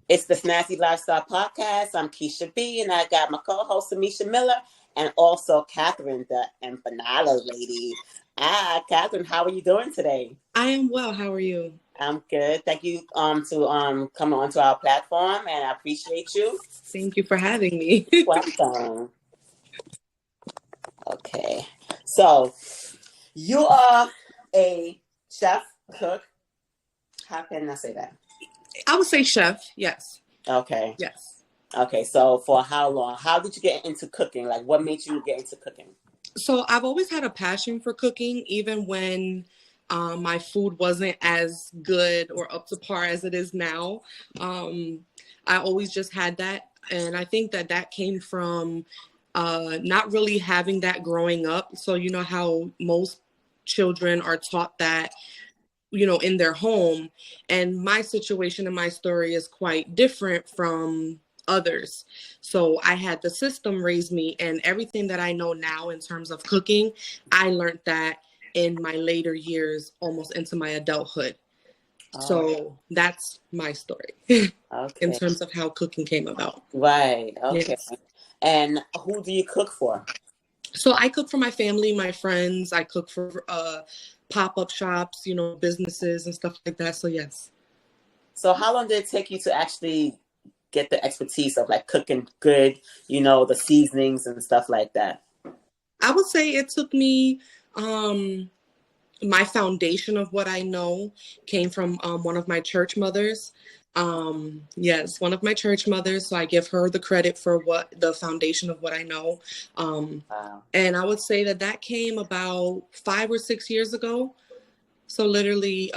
It's the Snazzy Lifestyle Podcast. I'm Keisha B, and I got my co-host, Amisha Miller, and also Katherine, the Empanada lady. Katherine, how are you doing today? I am well. How are you? I'm good. Thank you to come on to our platform, and I appreciate you. Thank you for having me. Welcome. Okay. So, you are a chef, cook. How can I say that? I would say chef, yes. Okay. Yes. Okay, so for how long? How did you get into cooking? Like, what made you get into cooking? So I've always had a passion for cooking, even when my food wasn't as good or up to par as it is now. I always just had that. And I think that came from not really having that growing up. So you know how most children are taught that, you know, in their home. And my situation and my story is quite different from others. So I had the system raise me, and everything that I know now in terms of cooking, I learned that in my later years, almost into my adulthood. So that's my story in terms of how cooking came about. Right. Okay. Yes. And who do you cook for? So I cook for my family, my friends. I cook for pop-up shops, you know, businesses and stuff like that. So yes. So how long did it take you to actually get the expertise of like cooking good, you know, the seasonings and stuff like that? I would say it took me, my foundation of what I know came from one of my church mothers. Yes, one of my church mothers. So I give her the credit for what the foundation of what I know. Wow. And I would say that came about 5 or 6 years ago. So literally,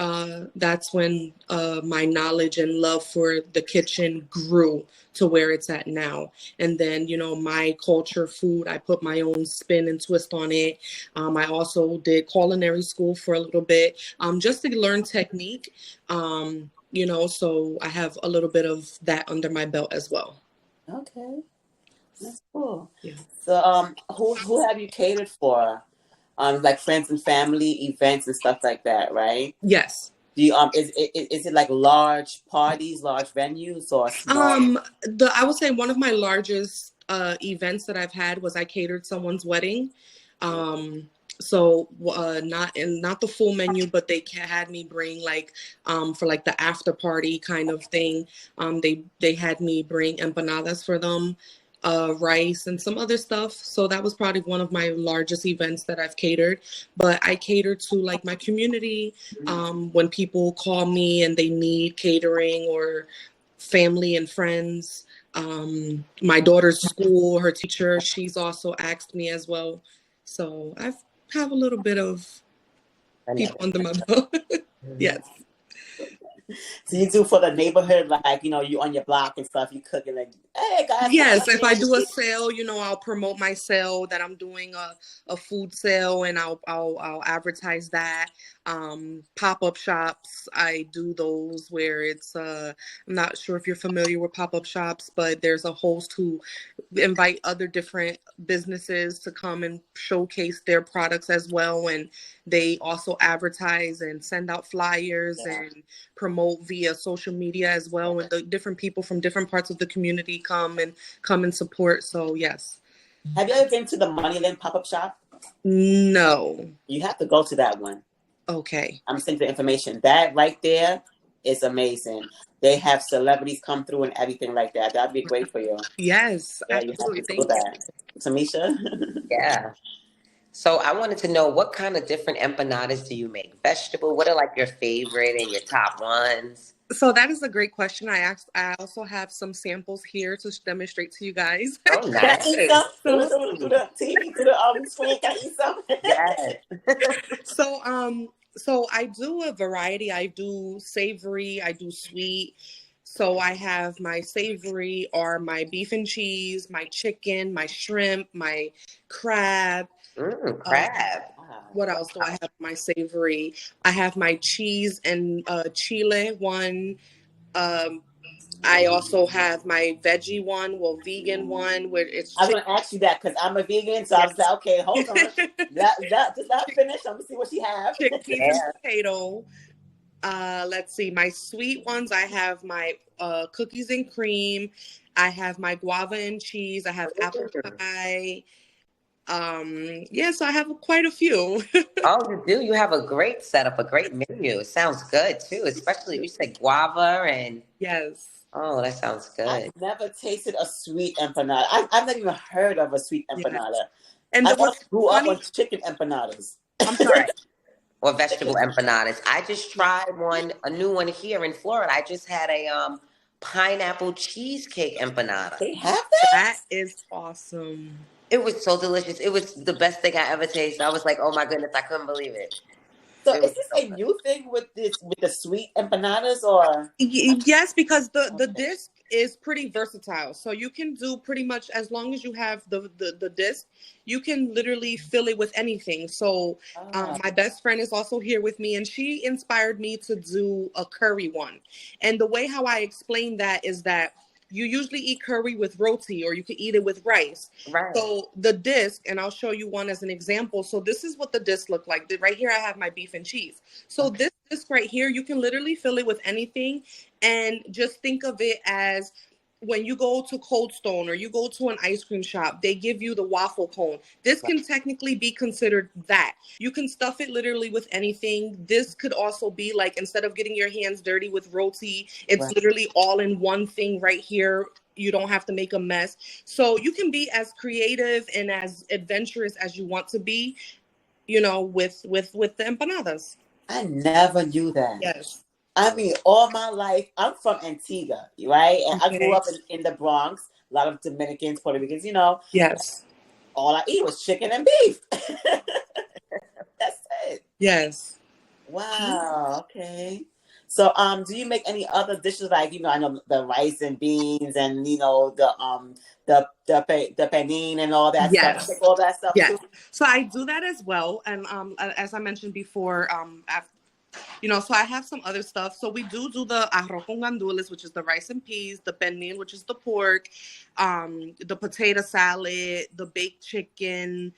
that's when my knowledge and love for the kitchen grew to where it's at now. And then, you know, my culture food, I put my own spin and twist on it. I also did culinary school for a little bit, just to learn technique. You know, so I have a little bit of that under my belt as well. Okay, that's cool. Yeah. So, who have you catered for? Like friends and family events and stuff like that, right? Yes. Do you is it like large parties, large venues, or small? I would say one of my largest events that I've had was I catered someone's wedding. So not the full menu, but they had me bring like for like the after party kind of thing. They had me bring empanadas for them, rice and some other stuff. So that was probably one of my largest events that I've catered. But I cater to like my community when people call me and they need catering, or family and friends. My daughter's school, her teacher, she's also asked me as well. So I have a little bit of people under my belt. Yes. So you do for the neighborhood, like, you know, you on your block and stuff, you cooking like, hey guys. Yes, if I do a sale, you know, I'll promote my sale that I'm doing a food sale, and I'll advertise that. Pop-up shops, I do those where it's I'm not sure if you're familiar with pop-up shops, but there's a host who invite other different businesses to come and showcase their products as well, and they also advertise and send out flyers and promote via social media as well, and the different people from different parts of the community come and support. So yes. Have you ever been to the Moneyland pop-up shop? No. You have to go to that one. Okay. I'm sending the information. That right there is amazing. They have celebrities come through and everything like that. That'd be great for you. Yes, yeah, absolutely. You have to do that. Tamisha? Yeah. So I wanted to know, what kind of different empanadas do you make? Vegetable? What are like your favorite and your top ones? So that is a great question. I also have some samples here to demonstrate to you guys. Oh, nice. To the TV, to the screen. Can I eat some? Yes. So I do a variety. I do savory, I do sweet. So I have my savory are my beef and cheese, my chicken, my shrimp, my crab. Crab. What else do I have? My savory. I have my cheese and chile one. I also have my veggie one, vegan one, where it's. I'm gonna ask you that because I'm a vegan, so I was like, okay, hold on. Just let her finish. I'm gonna see what she has. Chickpeas and potato. Let's see. My sweet ones, I have my cookies and cream. I have my guava and cheese. I have apple pie. Yeah, so I have quite a few. Oh, you do. You have a great setup, a great menu. It sounds good too, especially you said guava and Yes. oh, that sounds I've good. never tasted a sweet empanada. I've never even heard of a sweet Yeah. empanada. And I what's grew up on funny, chicken empanadas. I'm sorry. Or vegetable empanadas. I just tried one, a new one here in Florida. I just had a pineapple cheesecake empanada. They have that? That is awesome. It was so delicious. It was the best thing I ever tasted. I was like, oh my goodness, I couldn't believe it. So It is was this so a good. new thing with the sweet empanadas or? Yes, because the Okay. disc is pretty versatile. So you can do pretty much as long as you have the disc, you can literally fill it with anything. So Ah, my best friend is also here with me, and she inspired me to do a curry one. And the way how I explain that is that you usually eat curry with roti, or you can eat it with rice. Right. So the disc, and I'll show you one as an example. So this is what the disc look like. Right here, I have my beef and cheese. So okay. this disc right here, you can literally fill it with anything, and just think of it as when you go to Cold Stone or you go to an ice cream shop, they give you the waffle cone. This Right. can technically be considered that. You can stuff it literally with anything. This could also be like, instead of getting your hands dirty with roti, it's Right. literally all in one thing right here. You don't have to make a mess. So you can be as creative and as adventurous as you want to be, with the empanadas. I never knew that. Yes. I mean, all my life, I'm from Antigua, right? And I grew Okay. up in the Bronx. A lot of Dominicans, Puerto Ricans, you know, Yes. all I eat was chicken and beef. That's it. Yes. Wow. Okay. So, do you make any other dishes like I know the rice and beans and the panini and all that stuff. You Yes. make all that stuff too. Yes. So I do that as well. And as I mentioned before, so I have some other stuff. So we do the arroz con gandules, which is the rice and peas, the pernil, which is the pork, the potato salad, the baked chicken.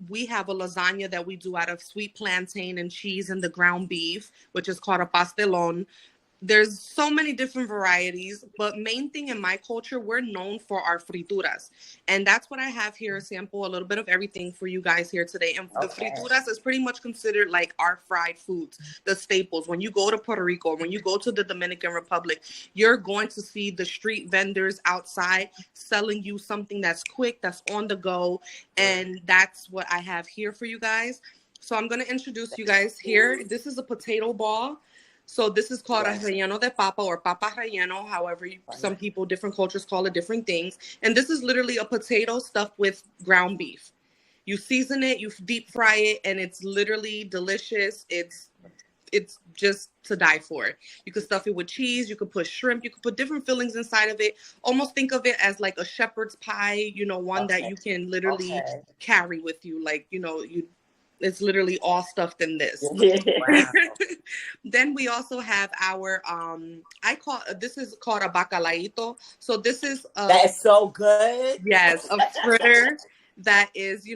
We have a lasagna that we do out of sweet plantain and cheese and the ground beef, which is called a pastelon. There's so many different varieties, but main thing in my culture, we're known for our frituras. And that's what I have here, a sample, a little bit of everything for you guys here today. And the Okay. frituras is pretty much considered like our fried foods, the staples. When you go to Puerto Rico, when you go to the Dominican Republic, you're going to see the street vendors outside selling you something that's quick, that's on the go. And that's what I have here for you guys. So I'm going to introduce you guys here. This is a potato ball. So this is called a Yes. relleno de papa or papa relleno, however some Right. people, different cultures call it different things. And this is literally a potato stuffed with ground beef. You season it, you deep fry it, and it's literally delicious. It's just to die for. You could stuff it with cheese, you could put shrimp, you could put different fillings inside of it. Almost think of it as like a shepherd's pie, one that Okay. you can literally Okay. carry with you. Like, it's literally all stuffed in this. Wow. Then we also have our this is called a bacalaito. So this is That is so good. yes, a fritter that is,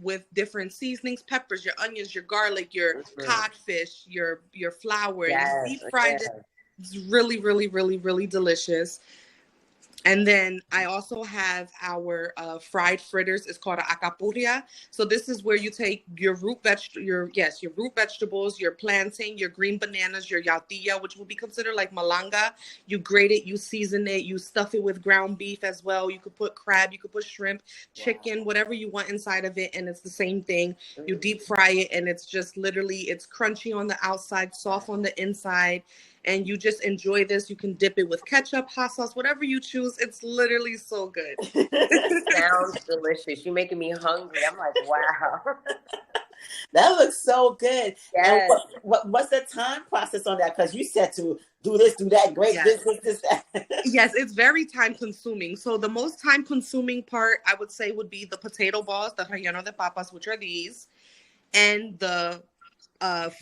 with different seasonings, peppers, your onions, your garlic, your Mhm. codfish, your flour. You Yes. deep fried it. Yes. It's really, really, really, really delicious. And then I also have our fried fritters. It's called a acapurria. So this is where you take your your root vegetables, your plantain, your green bananas, your yautilla, which will be considered like malanga. You grate it, you season it, you stuff it with ground beef as well. You could put crab, you could put shrimp, chicken, whatever you want inside of it, and it's the same thing. You deep fry it, and it's just literally it's crunchy on the outside, soft on the inside. And you just enjoy this. You can dip it with ketchup, hot sauce, whatever you choose. It's literally so good. Sounds delicious. You're making me hungry. I'm like, wow. That looks so good. And Yes. what's the time process on that? Because you said to do this, do that, great, Yes. this, that. Yes, it's very time consuming. So the most time consuming part, I would say, would be the potato balls, the relleno de papas, which are these, and the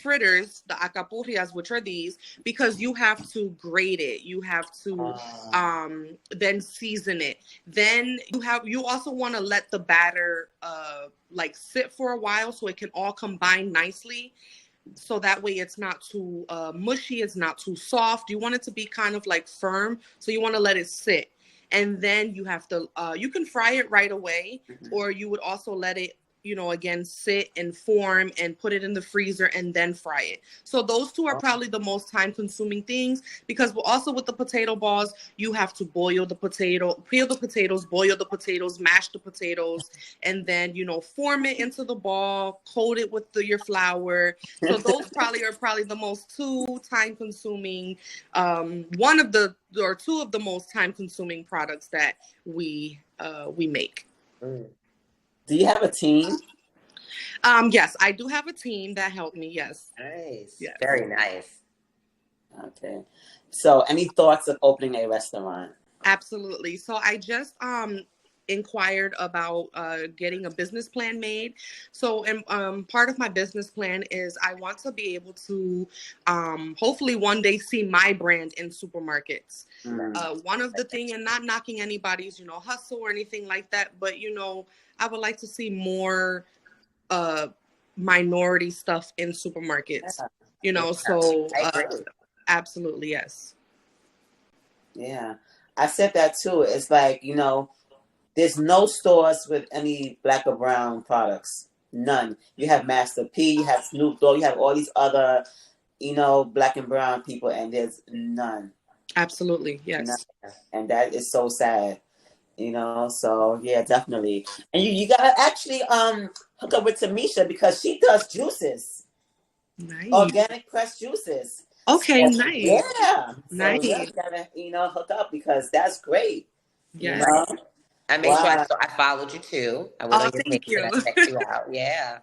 fritters, the acapurrias, which are these, because you have to grate it, you have to then season it, then you also want to let the batter like sit for a while so it can all combine nicely. so that way it's not too mushy, it's not too soft. You want it to be kind of like firm, so you want to let it sit. And then you have to, you can fry it right away, or you would also let it, again, sit and form and put it in the freezer and then fry it. So those two are probably the most time consuming things, because also with the potato balls, you have to boil the potato, peel the potatoes, boil the potatoes, mash the potatoes, and then, form it into the ball, coat it with your flour. So those are the most two time consuming, one of the, or two of the most time consuming products that we make. Do you have a team? Yes, I do have a team that helped me. Yes. Nice. Yes. Very nice. Okay. So any thoughts of opening a restaurant? Absolutely. So I just inquired about getting a business plan made. So part of my business plan is I want to be able to hopefully one day see my brand in supermarkets. One of the thing, and not knocking anybody's hustle or anything like that, but I would like to see more minority stuff in supermarkets. So I agree. absolutely, yes. Yeah, I said that too. It's like, there's no stores with any black or brown products. None. You have Master P, you have Snoop Dogg, you have all these other, black and brown people, and there's none. Absolutely, yes. None. And that is so sad. So yeah, definitely. And you gotta actually hook up with Tamisha, because she does juices. Nice. Organic pressed juices. Okay, So, nice. Yeah. Nice. So you gotta, hook up, because that's great. Yes. I made sure I followed you too. I went on your thank page and I checked you out. Yeah.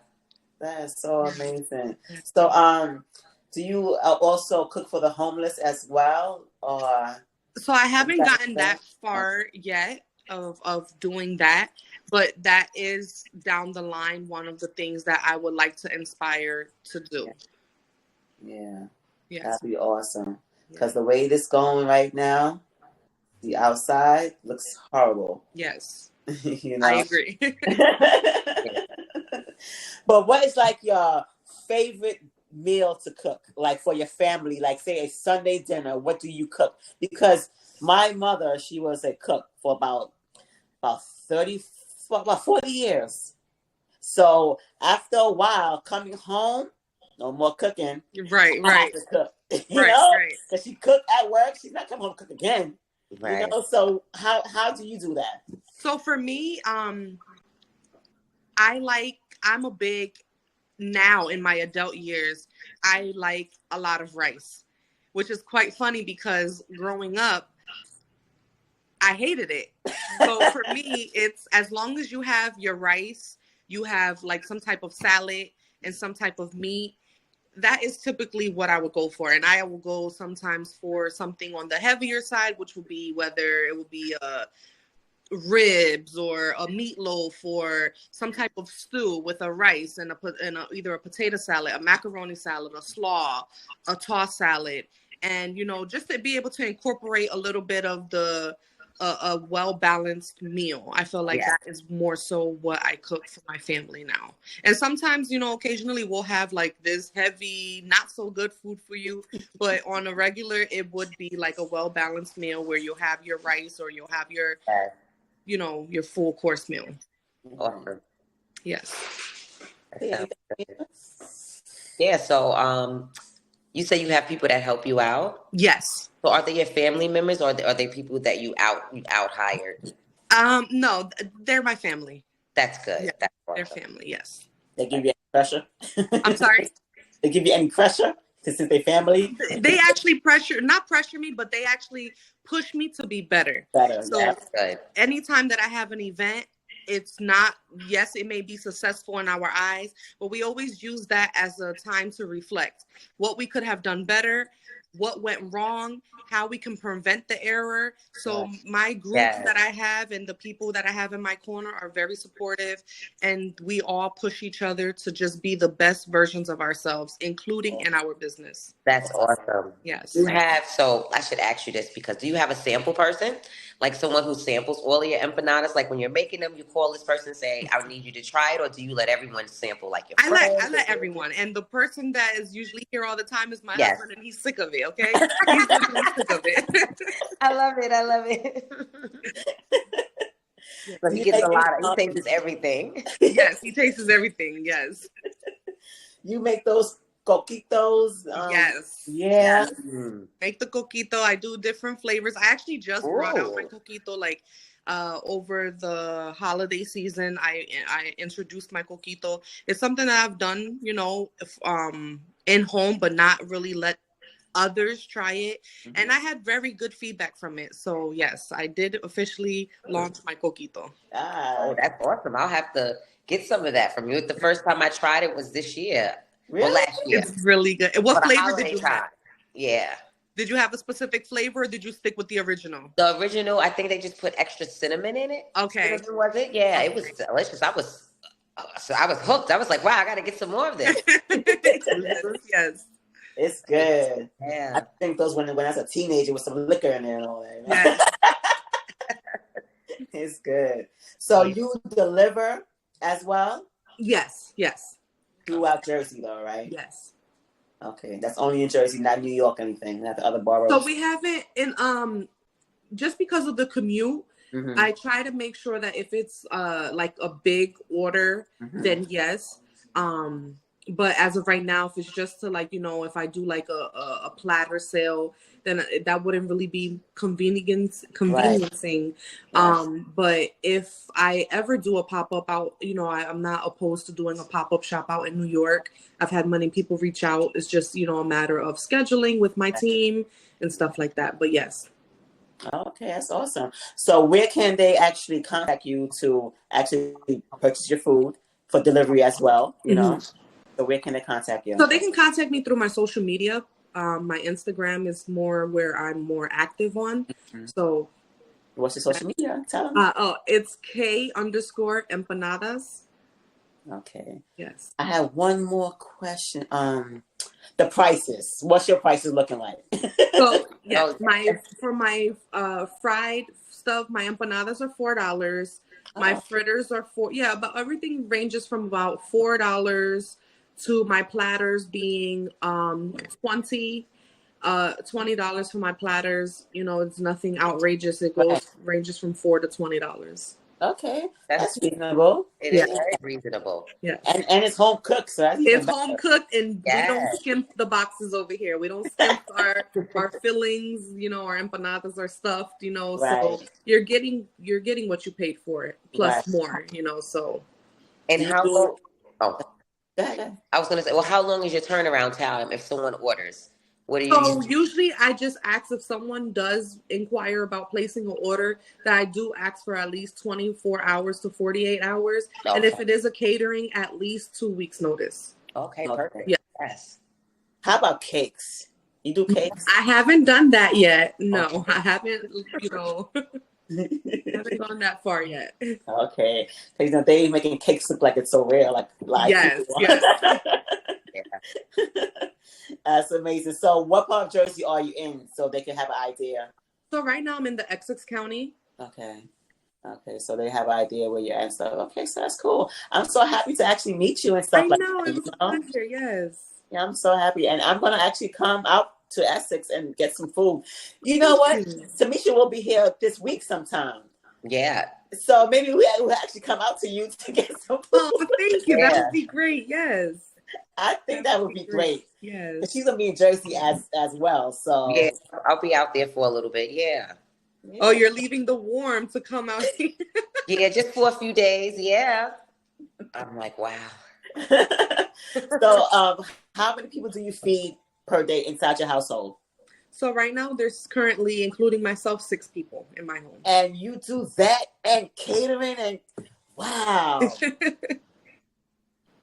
That is so amazing. So do you also cook for the homeless as well, or? So I haven't gotten that far yet of doing that, but that is down the line one of the things that I would like to inspire to do. Yeah. Yes. That'd be awesome. Because the way this going right now, the outside looks horrible. Yes. I agree. But what is like your favorite meal to cook, like for your family, like say a Sunday dinner? What do you cook? Because my mother, she was a cook for about 40 years. So after a while, coming home, no more cooking. Right. I have to cook. Because she cooked at work, she's not coming home to cook again. Right. So how do you do that? So for me, I'm a big, now in my adult years, I like a lot of rice, which is quite funny because growing up, I hated it. So for me, it's as long as you have your rice, you have like some type of salad and some type of meat. That is typically what I would go for. And I will go sometimes for something on the heavier side, which would be whether it would be ribs or a meatloaf or some type of stew with a rice and either a potato salad, a macaroni salad, a slaw, a tossed salad. And, just to be able to incorporate a little bit of a well-balanced meal. I feel like that is more so what I cook for my family now. And sometimes, occasionally we'll have like this heavy, not so good food for you, but on a regular, it would be like a well-balanced meal where you'll have your rice or you'll have your, your full course meal. Awesome. Yes. Yeah. So, you say you have people that help you out? Yes. So are they your family members, or are they people that you out hired? No, they're my family. That's good. Yeah, that's awesome. Their family, yes. They give you any pressure? I'm sorry? They give you any pressure since they're family? They actually not pressure me, but they actually push me to be better. So that's good. Anytime that I have an event, it's not, yes, it may be successful in our eyes, but we always use that as a time to reflect what we could have done better, what went wrong, how we can prevent the error. So my group that I have and the people that I have in my corner are very supportive, and we all push each other to just be the best versions of ourselves, including in our business. That's awesome. Yes. So I should ask you this, because do you have a sample person? Like someone who samples all of your empanadas? Like when you're making them, you call this person and say, I need you to try it, or do you let everyone sample, like your I friends? let everyone, and the person that is usually here all the time is my Yes. husband, and he's sick of it. Okay, he's literally sick of it. I love it. I love it. Yeah. So he You gets make a lot of, he tastes everything. Yes, he tastes everything. Yes, you make those coquitos. yes, Yeah. yes. Mm. Make the coquito. I do different flavors. I actually just brought out my Ooh. coquito like over the holiday season. I introduced my coquito. It's something that I've done, in home, but not really let others try it. And I had very good feedback from it. So yes, I did officially launch my coquito. Oh, Ah, that's awesome. I'll have to get some of that from you. The first time I tried it was this year. Well, really? last year. It's really good. For What the flavor did holiday you have? time. Yeah. Did you have a specific flavor, or did you stick with the original? The original, I think they just put extra cinnamon in it. Okay. Cinnamon, was it? Yeah, it was Okay. delicious. So I was hooked. I was like, wow, I got to get some more of this. Yes, yes, It's good. I Yeah. think those when I was a teenager with some liquor in there and all that. yes, It's good. So you deliver as well yes, yes, throughout Jersey, though, right? yes. Okay, that's only in Jersey, not New York, anything, not the other So boroughs. we haven't in just because of the commute, Mm-hmm. I try to make sure that if it's like a big order, Mm-hmm. then yes. Um but as of right now, if it's just to like, if I do like a platter sale, then that wouldn't really be Right, conveniencing. right. But if I ever do a pop-up out, I'm not opposed to doing a pop-up shop out in New York. I've had many people reach out. It's just, a matter of scheduling with my team and stuff like that. But yes. Okay, that's awesome. So where can they actually contact you to actually purchase your food for delivery as well, Mhm. So where can they contact you? So they can contact me through my social media. My Instagram is more where I'm more active on. Mhm. So, What's your social media? Tell them. it's K_empanadas. Okay. Yes. I have one more question. The prices. What's your prices looking like? So yes, Oh, my fried stuff, my empanadas are $4. My Oh, fritters are but everything ranges from about $4 to my platters being 20 $20 for my platters. It's nothing outrageous. It right. ranges from $4 to $20. Okay, that's that's reasonable. it Yeah. is very reasonable. Yes. And it's home cooked, so that's even It's home better. cooked, and we don't Yes. skimp the boxes over here. We don't skimp our fillings. Our empanadas are stuffed. Right, So you're getting what you paid for it right. plus more. So And Do you how do? long? Oh, Go ahead, go ahead. I was going to say, well, how long is your turnaround time if someone orders? What do you so use? usually I just ask if someone does inquire about placing an order, that I do ask for at least 24 hours to 48 hours, and Okay. if it is a catering, at least 2 weeks notice. Okay, Okay. perfect. Yeah. Yes. How about cakes? You do cakes? I haven't done that yet. Okay. No, I haven't. Haven't gone that far yet. Okay, because they making cakes look like it's so rare, like live Yes, people. yes. Yeah. That's amazing. So, what part of Jersey are you in, so they can have an idea? So right now I'm in the Essex County. Okay. Okay, so they have an idea where you're at and stuff. Okay, so that's cool. I'm so happy to actually meet you and I stuff like know, that, it you was a know? pleasure. Yes. Yeah, I'm so happy. And I'm going to actually come out to Essex and get some food. You know Thank what? you. Tamisha will be here this week sometime. Yeah. So maybe we'll actually come out to you to get some food. Oh, thank you. That Yeah. would be great. Yes. I think that would be great. Yes. But she's going to be in Jersey as well. So, Yeah. I'll be out there for a little bit. Yeah. yeah. Oh, you're leaving the warm to come out here. Yeah, just for a few days. Yeah. I'm like, wow. So, how many people do you feed per day inside your household? So right now there's currently, including myself, 6 people in my home. And you do that and catering and wow.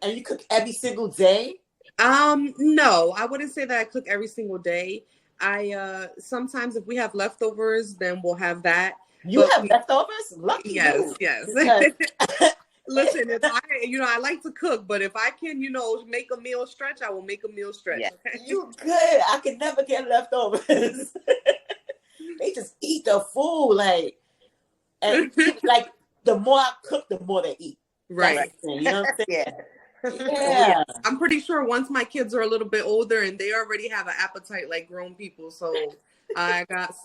And you cook every single day? No, I wouldn't say that I cook every single day. I sometimes if we have leftovers, then we'll have that. You have leftovers? Lucky Yes, you. yes. Because Listen, if I like to cook, but if I can, make a meal stretch, I will make a meal stretch. Yeah. Okay? you good. I could never get leftovers. They just eat the food. Like, And like the more I cook, the more they eat. That's Right. the thing, you know what I'm saying? Yeah. Oh, yeah. Yeah. I'm pretty sure once my kids are a little bit older and they already have an appetite like grown people, so I got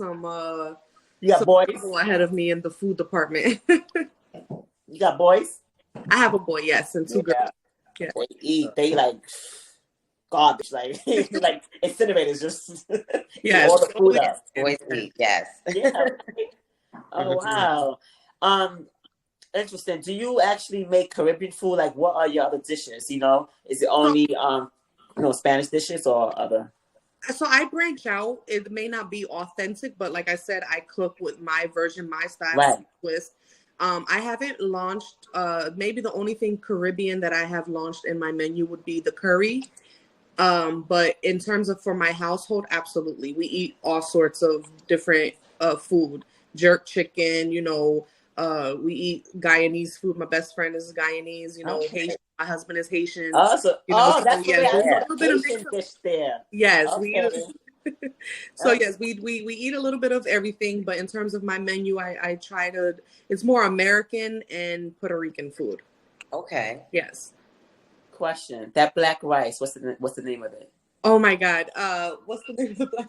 You got some boys? people ahead of me in the food department. You got boys? I have a boy, yes, and two girls. Yeah. Yeah. They eat. They like garbage. Like like incinerators. Just eat Yes. all the food Always. up. Boys eat, yes. Yeah. Oh wow. Interesting. Do you actually make Caribbean food? Like, what are your other dishes? You know, is it So, only Spanish dishes or other? so I branch out. It may not be authentic, but like I said, I cook with my version, my style, Right. twist. I haven't launched. Maybe the only thing Caribbean that I have launched in my menu would be the curry. But in terms of for my household, absolutely, we eat all sorts of different food. Jerk chicken, we eat Guyanese food. My best friend is Guyanese. Okay. Haitian. My husband is Haitian. That's what Yes, I there's a saw little the bit of Haitian dish there. yes, we Okay. eat. So yes, we eat a little bit of everything, but in terms of my menu, I try to. It's more American and Puerto Rican food. Okay. Yes. Question: that black rice. What's the name of it? Oh my God. What's the name of the black?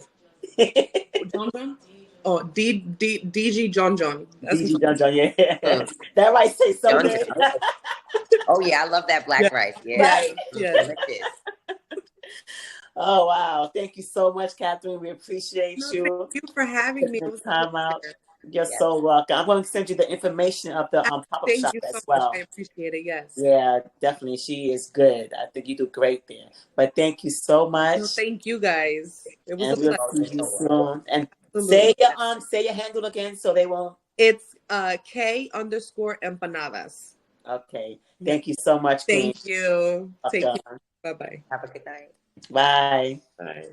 John John? Oh, DG John John. That's DG John John, yeah. Mm. That rice tastes so John good. John. Oh yeah, I love that black Yeah. rice. Yeah. Right? Yes. Delicious. Oh wow! Thank you so much, Catherine. We appreciate No, you. thank you for having me. It Taking was a time out. pleasure. You're Yes. so welcome. I'm going to send you the information of the pop-up Thank shop you so as much. well. I appreciate it. Yes. Yeah, definitely. She is good. I think you do great there. But thank you so much. No, thank you guys. It was a And we'll pleasure. see you soon. And Absolutely. say your handle again so they won't. It's K_empanadas. Okay. Thank you so much, Queen. Thank you. Take care. Welcome. Bye-bye. Have a good night. Bye. Bye.